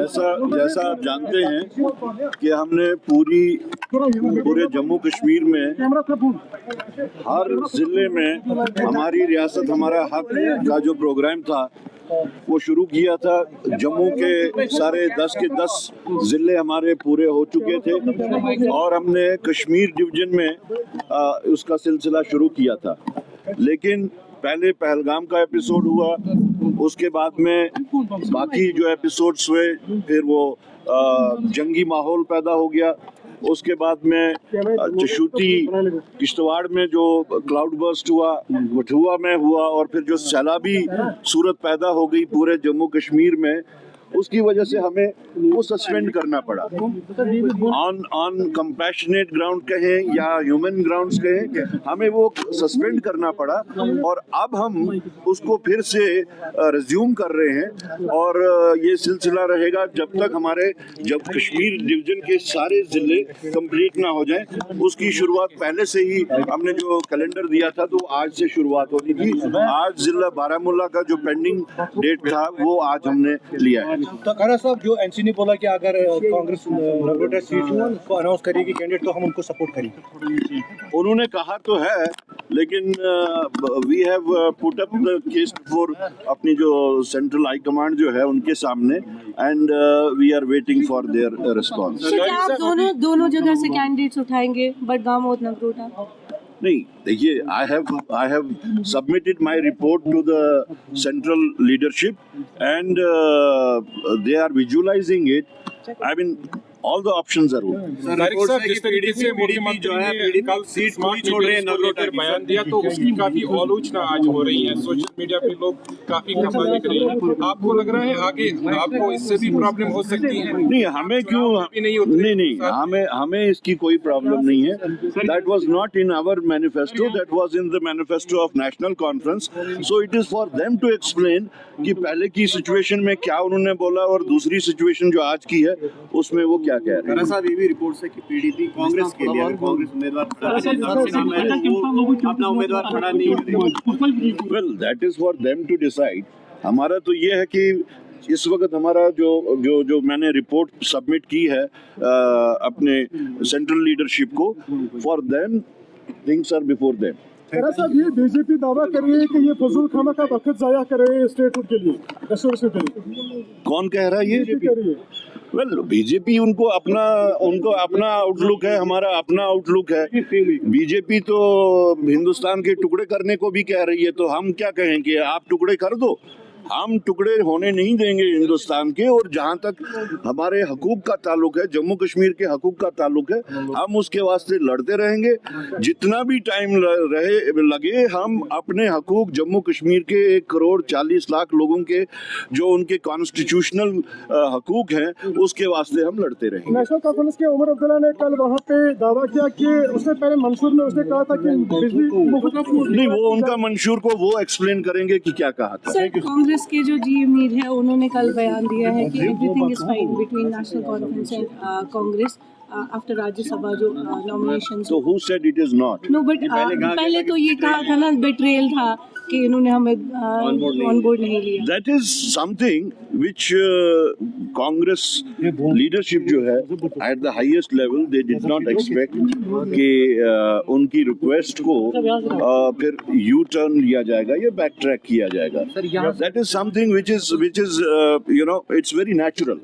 जैसा आप जानते हैं कि हमने पूरे जम्मू कश्मीर में हर जिले में हमारी रियासत हमारा हक का जो प्रोग्राम था वो शुरू किया था। जम्मू के सारे 10 के 10 ज़िले हमारे पूरे हो चुके थे और हमने कश्मीर डिवीज़न में उसका सिलसिला शुरू किया था। लेकिन पहले पहलगाम का एपिसोड हुआ, उसके बाद में बाकी जो एपिसोड्स हुए, फिर वो जंगी माहौल पैदा हो गया। उसके बाद में चशूती किश्तवाड़ में जो क्लाउड बर्स्ट हुआ, कठुआ में हुआ, और फिर जो सैलाबी सूरत पैदा हो गई पूरे जम्मू कश्मीर में, उसकी वजह से हमें वो सस्पेंड करना पड़ा। ऑन कंपैशनेट ग्राउंड कहें या ह्यूमन ग्राउंड्स कहें, हमें वो सस्पेंड करना पड़ा और अब हम उसको फिर से रिज्यूम कर रहे हैं और ये सिलसिला रहेगा जब कश्मीर डिवीजन के सारे ज़िले कंप्लीट ना हो जाएं। उसकी शुरुआत पहले से ही हमने जो कैलेंडर दिया था तो आज से शुरुआत होनी थी। आज ज़िला बारामूला का जो पेंडिंग डेट था वो आज हमने लिया है। तो खैरा साहब, जो एनसी ने बोला कि अगर कांग्रेस नगरोटा सीट को अनाउंस करेगी कैंडिडेट तो हम उनको सपोर्ट करेंगे। उन्होंने कहा तो है, लेकिन we have put up the case before अपनी जो सेंट्रल हाई कमांड जो है उनके सामने, and we are waiting for their response. क्या आप दोनों जगह से कैंडिडेट्स उठाएंगे, बडगाम और नगरोटा? नहीं, देखिए, I have submitted my report to the central leadership and they are visualizing it. I mean, all the options are open. जिस तरीके से मुख्यमंत्री जो है कल सीट छोड़ रहे हैं नगरोटा का बयान दिया, तो उसकी काफी आलोचना आज हो रही है। सोशल मीडिया पे लोग काफी खफा दिख रहे हैं। आपको लग रहा है आगे आपको इससे भी प्रॉब्लम हो सकती है? नहीं, हमें क्यों नहीं, हमें इसकी कोई प्रॉब्लम नहीं है। That was not in our manifesto, that was in the manifesto of national conference. So it is for them to explain कि पहले की सिचुएशन में क्या उन्होंने बोला और दूसरी सिचुएशन जो आज की है उसमें वो क्या कह रहे हैं। साहब, ये भी रिपोर्ट है कि पीडीपी कांग्रेस के लिए कांग्रेस उम्मीदवार अपना उम्मीदवार खड़ा नहीं करेगी। Well, that is for them to decide. हमारा तो ये है कि इस वक्त हमारा जो मैंने रिपोर्ट सबमिट की है अपने सेंट्रल लीडरशिप को, for them things are before them. Khaira साहब, ये बीजेपी दावा कर रही है कि ये फजूल खामा का वक्त जाया कर रहे हैं स्टेटहुड के लिए, रिसोर्स के लिए। कौन कह रहा है ये? वेल, बीजेपी उनको अपना आउटलुक है, हमारा अपना आउटलुक है। बीजेपी तो हिंदुस्तान के टुकड़े करने को भी कह रही है, तो हम क्या कहें कि आप टुकड़े कर दो। हम टुकड़े होने नहीं देंगे हिंदुस्तान के, और जहाँ तक हमारे हकूक का ताल्लुक है, जम्मू कश्मीर के हकूक का ताल्लुक है, हम उसके वास्ते लड़ते रहेंगे। जितना भी टाइम लगे, हम अपने हकूक जम्मू कश्मीर के 1,40,00,000 लोगों के जो उनके कॉन्स्टिट्यूशनल हकूक हैं उसके वास्ते हम लड़ते रहेंगे। नेशनल कॉन्फ्रेंस के उमर अब्दुल्ला ने कल वहाँ पे दावा किया कि उसने पहले मंशूर में उसने कहा था कि बिजली नहीं, वो उनका मंशूर को वो एक्सप्लेन करेंगे कि क्या कहा था। कांग्रेस के जो जी मीर है उन्होंने कल बयान दिया है कि everything is fine between National Conference and Congress after Rajya Sabha जो nomination. So who said it is not? No, but पहले तो ये कहा था ना, बेट्रेयल था कि इन्होंने हमें ऑन बोर्ड नहीं लिया। That is something which Congress leadership जो है at the highest level they did not expect कि उनकी रिक्वेस्ट को फिर यू टर्न लिया जाएगा या बैक ट्रैक किया जाएगा। That is something which is it's very natural.